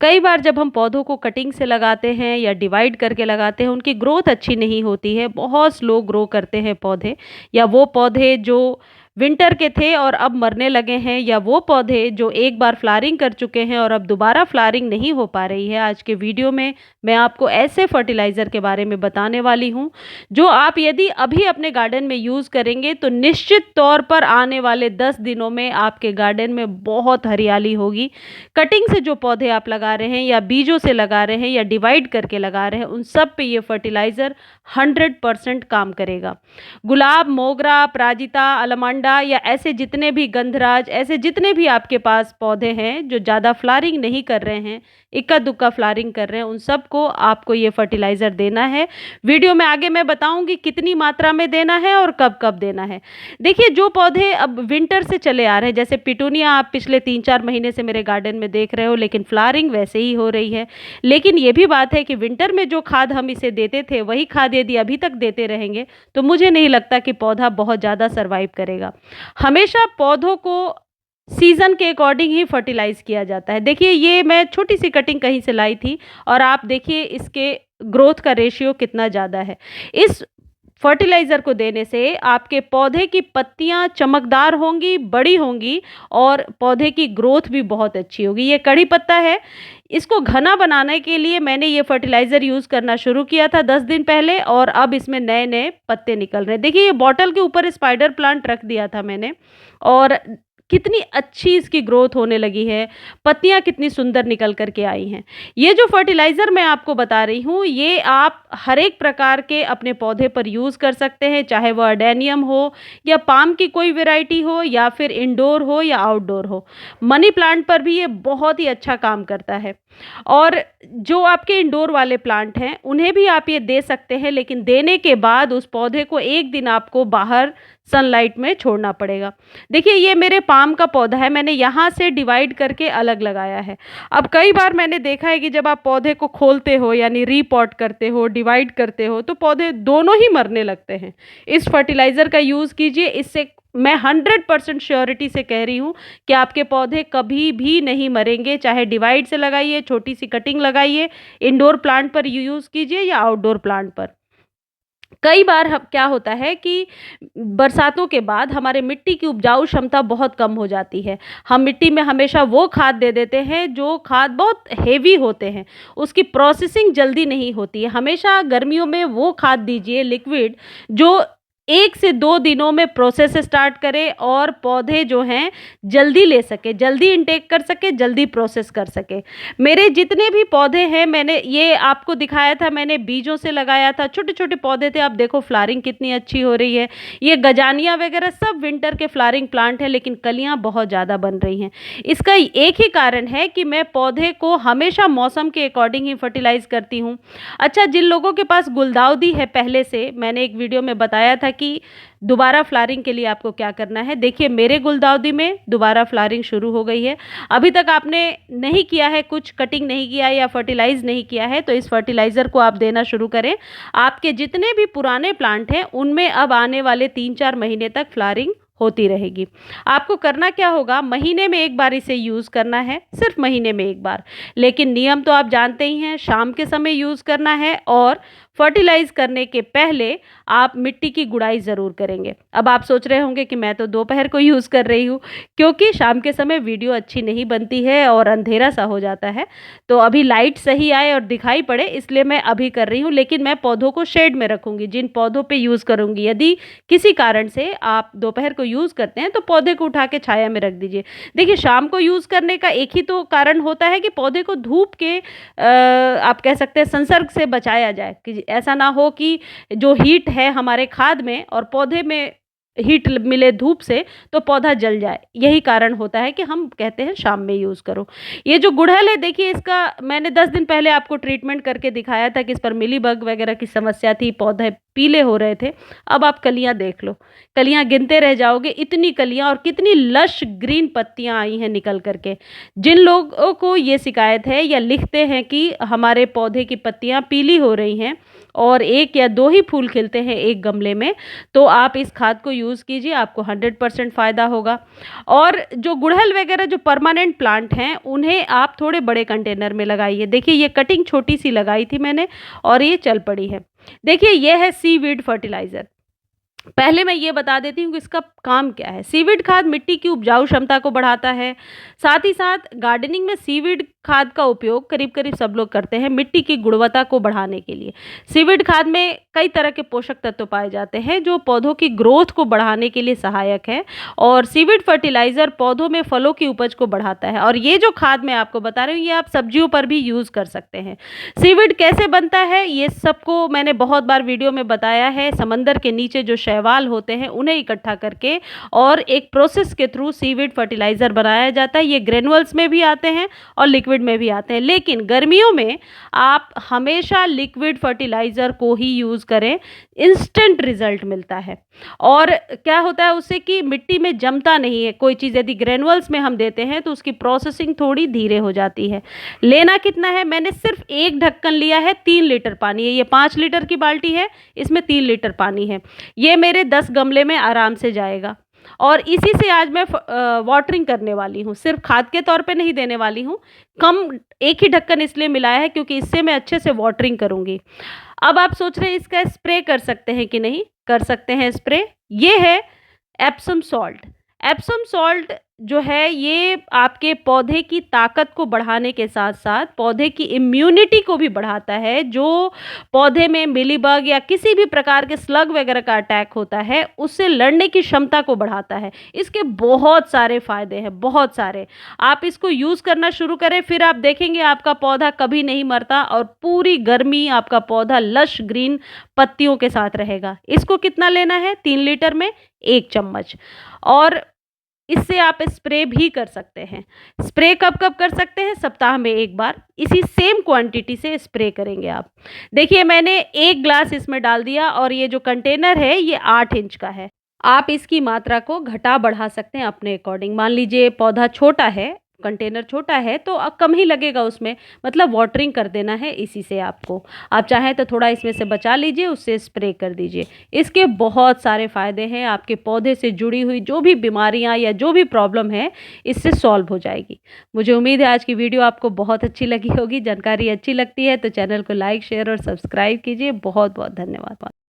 कई बार जब हम पौधों को कटिंग से लगाते हैं या डिवाइड करके लगाते हैं, उनकी ग्रोथ अच्छी नहीं होती है, बहुत स्लो ग्रो करते हैं पौधे, या वो पौधे जो विंटर के थे और अब मरने लगे हैं, या वो पौधे जो एक बार फ्लावरिंग कर चुके हैं और अब दोबारा फ्लावरिंग नहीं हो पा रही है। आज के वीडियो में मैं आपको ऐसे फर्टिलाइज़र के बारे में बताने वाली हूँ, जो आप यदि अभी अपने गार्डन में यूज़ करेंगे तो निश्चित तौर पर आने वाले 10 दिनों में आपके गार्डन में बहुत हरियाली होगी। कटिंग से जो पौधे आप लगा रहे हैं या बीजों से लगा रहे हैं या डिवाइड करके लगा रहे हैं, उन सब पे ये फर्टिलाइज़र 100% काम करेगा। गुलाब, मोगरा, अपराजिता, अलमांडा या ऐसे जितने भी गंधराज, ऐसे जितने भी आपके पास पौधे हैं जो ज़्यादा फ्लावरिंग नहीं कर रहे हैं, इक्का दुक्का फ्लावरिंग कर रहे हैं, उन सबको आपको ये फर्टिलाइज़र देना है। वीडियो में आगे मैं बताऊंगी कितनी मात्रा में देना है और कब कब देना है। देखिए, जो पौधे अब विंटर से चले आ रहे हैं, जैसे पिटूनिया आप पिछले 3-4 महीने से मेरे गार्डन में देख रहे हो, लेकिन फ्लावरिंग वैसे ही हो रही है। लेकिन ये भी बात है कि विंटर में जो खाद हम इसे देते थे, वही खाद यदि अभी तक देते रहेंगे तो मुझे नहीं लगता कि पौधा बहुत ज़्यादा सर्वाइव करेगा। हमेशा पौधों को सीज़न के अकॉर्डिंग ही फर्टिलाइज़ किया जाता है। देखिए, ये मैं छोटी सी कटिंग कहीं से लाई थी और आप देखिए इसके ग्रोथ का रेशियो कितना ज़्यादा है। इस फर्टिलाइज़र को देने से आपके पौधे की पत्तियां चमकदार होंगी, बड़ी होंगी और पौधे की ग्रोथ भी बहुत अच्छी होगी। ये कड़ी पत्ता है, इसको घना बनाने के लिए मैंने ये फर्टिलाइज़र यूज़ करना शुरू किया था 10 दिन पहले और अब इसमें नए-नए पत्ते निकल रहे हैं। देखिए, ये बॉटल के ऊपर स्पाइडर प्लांट रख दिया था मैंने और कितनी अच्छी इसकी ग्रोथ होने लगी है, पत्तियाँ कितनी सुंदर निकल कर के आई हैं। ये जो फर्टिलाइज़र मैं आपको बता रही हूँ, ये आप हर एक प्रकार के अपने पौधे पर यूज़ कर सकते हैं, चाहे वो अडेनियम हो या पाम की कोई वैरायटी हो या फिर इंडोर हो या आउटडोर हो। मनी प्लांट पर भी ये बहुत ही अच्छा काम करता है और जो आपके इंडोर वाले प्लांट हैं, उन्हें भी आप ये दे सकते हैं, लेकिन देने के बाद उस पौधे को एक दिन आपको बाहर सनलाइट में छोड़ना पड़ेगा। देखिए, ये मेरे पाम का पौधा है, मैंने यहाँ से डिवाइड करके अलग लगाया है। अब कई बार मैंने देखा है कि जब आप पौधे को खोलते हो यानी रीपॉट करते हो, डिवाइड करते हो, तो पौधे दोनों ही मरने लगते हैं। इस फर्टिलाइज़र का यूज़ कीजिए, इससे मैं 100% श्योरिटी से कह रही हूँ कि आपके पौधे कभी भी नहीं मरेंगे। चाहे डिवाइड से लगाइए, छोटी सी कटिंग लगाइए, इंडोर प्लांट पर यूज़ कीजिए या आउटडोर प्लांट पर। कई बार क्या होता है कि बरसातों के बाद हमारे मिट्टी की उपजाऊ क्षमता बहुत कम हो जाती है। हम मिट्टी में हमेशा वो खाद दे देते हैं जो खाद बहुत हेवी होते हैं, उसकी प्रोसेसिंग जल्दी नहीं होती है। हमेशा गर्मियों में वो खाद दीजिए लिक्विड जो 1 से 2 दिनों में प्रोसेस स्टार्ट करे और पौधे जो हैं जल्दी ले सके, जल्दी इनटेक कर सके, जल्दी प्रोसेस कर सके। मेरे जितने भी पौधे हैं, मैंने ये आपको दिखाया था, मैंने बीजों से लगाया था, छोटे-छोटे पौधे थे। आप देखो फ्लावरिंग कितनी अच्छी हो रही है। ये गजानिया वगैरह सब विंटर के फ्लावरिंग प्लांट हैं, लेकिन कलियाँ बहुत ज़्यादा बन रही हैं। इसका एक ही कारण है कि मैं पौधे को हमेशा मौसम के अकॉर्डिंग ही फर्टिलाइज़ करती हूँ। अच्छा, जिन लोगों के पास गुलदाउदी है पहले से, मैंने एक वीडियो में बताया था कि दोबारा फ्लावरिंग के लिए आपको क्या करना है। देखिए, मेरे गुलदाउदी में दोबारा फ्लावरिंग शुरू हो गई है। अभी तक आपने नहीं किया है, कुछ कटिंग नहीं किया है या फर्टिलाइज़ नहीं किया है, तो इस फर्टिलाइज़र को आप देना शुरू करें। आपके जितने भी पुराने प्लांट हैं, उनमें अब आने वाले 3-4 महीने तक फ्लावरिंग होती रहेगी। आपको करना क्या होगा, महीने में एक बार इसे यूज़ करना है, सिर्फ महीने में एक बार। लेकिन नियम तो आप जानते ही हैं, शाम के समय यूज़ करना है और फर्टिलाइज़ करने के पहले आप मिट्टी की गुड़ाई ज़रूर करेंगे। अब आप सोच रहे होंगे कि मैं तो दोपहर को यूज़ कर रही हूँ, क्योंकि शाम के समय वीडियो अच्छी नहीं बनती है और अंधेरा सा हो जाता है, तो अभी लाइट सही आए और दिखाई पड़े, इसलिए मैं अभी कर रही हूँ। लेकिन मैं पौधों को शेड में रखूँगी, जिन पौधों पे यूज़ करूँगी। यदि किसी कारण से आप दोपहर को यूज़ करते हैं तो पौधे को उठा के छाया में रख दीजिए। देखिए, शाम को यूज़ करने का एक ही तो कारण होता है कि पौधे को धूप के आप कह सकते हैं संसर्ग से बचाया जाए, कि ऐसा ना हो कि जो हीट है हमारे खाद में और पौधे में हीट मिले धूप से तो पौधा जल जाए। यही कारण होता है कि हम कहते हैं शाम में यूज़ करो। ये जो गुड़हल है, देखिए इसका मैंने 10 दिन पहले आपको ट्रीटमेंट करके दिखाया था कि इस पर मिलीबग वगैरह की समस्या थी, पौधे पीले हो रहे थे, अब आप कलियाँ देख लो, कलियाँ गिनते रह जाओगे, इतनी कलियाँ और कितनी लश ग्रीन पत्तियाँ आई हैं निकल कर के। जिन लोगों को ये शिकायत है या लिखते हैं कि हमारे पौधे की पत्तियाँ पीली हो रही हैं और 1 या 2 ही फूल खिलते हैं एक गमले में, तो आप इस खाद को यूज़ कीजिए, आपको 100% फ़ायदा होगा। और जो गुड़हल वगैरह जो परमानेंट प्लांट हैं, उन्हें आप थोड़े बड़े कंटेनर में लगाइए। देखिए ये कटिंग छोटी-सी लगाई थी मैंने और ये चल पड़ी है। देखिए ये है सीवीड फर्टिलाइज़र। पहले मैं ये बता देती हूँ कि इसका काम क्या है। सीवीड खाद मिट्टी की उपजाऊ क्षमता को बढ़ाता है। साथ ही साथ गार्डनिंग में सीवीड खाद का उपयोग करीब-करीब सब लोग करते हैं मिट्टी की गुणवत्ता को बढ़ाने के लिए। सीवीड खाद में कई तरह के पोषक तत्व पाए जाते हैं जो पौधों की ग्रोथ को बढ़ाने के लिए सहायक है और सीवीड फर्टिलाइज़र पौधों में फलों की उपज को बढ़ाता है और ये जो खाद मैं आपको बता रही हूँ ये आप सब्जियों पर भी यूज़ कर सकते हैं। सीवीड कैसे बनता है ये सबको मैंने बहुत बार वीडियो में बताया है। समंदर के नीचे जो शैवाल होते हैं उन्हें इकट्ठा करके और एक प्रोसेस के थ्रू सीवीड फर्टिलाइज़र बनाया जाता है। ये ग्रेनुअल्स में भी आते हैं और लिक्विड में भी आते हैं, लेकिन गर्मियों में आप हमेशा लिक्विड फर्टिलाइज़र को ही यूज़ करें, इंस्टेंट रिजल्ट मिलता है। और क्या होता है उससे कि मिट्टी में जमता नहीं है कोई चीज़। यदि ग्रेनुअल्स में हम देते हैं तो उसकी प्रोसेसिंग थोड़ी धीरे हो जाती है। लेना कितना है, मैंने सिर्फ 1 ढक्कन लिया है, 3 लीटर पानी है। ये 5 लीटर की बाल्टी है, इसमें 3 लीटर पानी है। ये मेरे 10 गमले में आराम से जाएगा और इसी से आज मैं वाटरिंग करने वाली हूँ। सिर्फ खाद के तौर पे नहीं देने वाली हूँ, कम 1 ही ढक्कन इसलिए मिलाया है क्योंकि इससे मैं अच्छे से वाटरिंग करूँगी। अब आप सोच रहे हैं इसका स्प्रे कर सकते हैं कि नहीं? कर सकते हैं स्प्रे। ये है एप्सम सॉल्ट। एप्सम सॉल्ट जो है ये आपके पौधे की ताकत को बढ़ाने के साथ-साथ पौधे की इम्यूनिटी को भी बढ़ाता है। जो पौधे में मिलीबग या किसी भी प्रकार के स्लग वगैरह का अटैक होता है, उससे लड़ने की क्षमता को बढ़ाता है। इसके बहुत सारे फ़ायदे हैं, बहुत सारे। आप इसको यूज़ करना शुरू करें, फिर आप देखेंगे आपका पौधा कभी नहीं मरता और पूरी गर्मी आपका पौधा लश ग्रीन पत्तियों के साथ रहेगा। इसको कितना लेना है? 3 लीटर में 1 चम्मच। और इससे आप स्प्रे भी कर सकते हैं। स्प्रे कब-कब कर सकते हैं? सप्ताह में 1 बार, इसी सेम क्वांटिटी से स्प्रे करेंगे आप। देखिए मैंने 1 ग्लास इसमें डाल दिया और ये जो कंटेनर है ये 8 इंच का है। आप इसकी मात्रा को घटा-बढ़ा सकते हैं अपने अकॉर्डिंग। मान लीजिए पौधा छोटा है, कंटेनर छोटा है तो कम ही लगेगा उसमें, मतलब वाटरिंग कर देना है इसी से आपको। आप चाहें तो थोड़ा इसमें से बचा लीजिए, उससे स्प्रे कर दीजिए। इसके बहुत सारे फ़ायदे हैं, आपके पौधे से जुड़ी हुई जो भी बीमारियाँ या जो भी प्रॉब्लम है, इससे सॉल्व हो जाएगी। मुझे उम्मीद है आज की वीडियो आपको बहुत अच्छी लगी होगी। जानकारी अच्छी लगती है तो चैनल को लाइक, शेयर और सब्सक्राइब कीजिए। बहुत-बहुत धन्यवाद।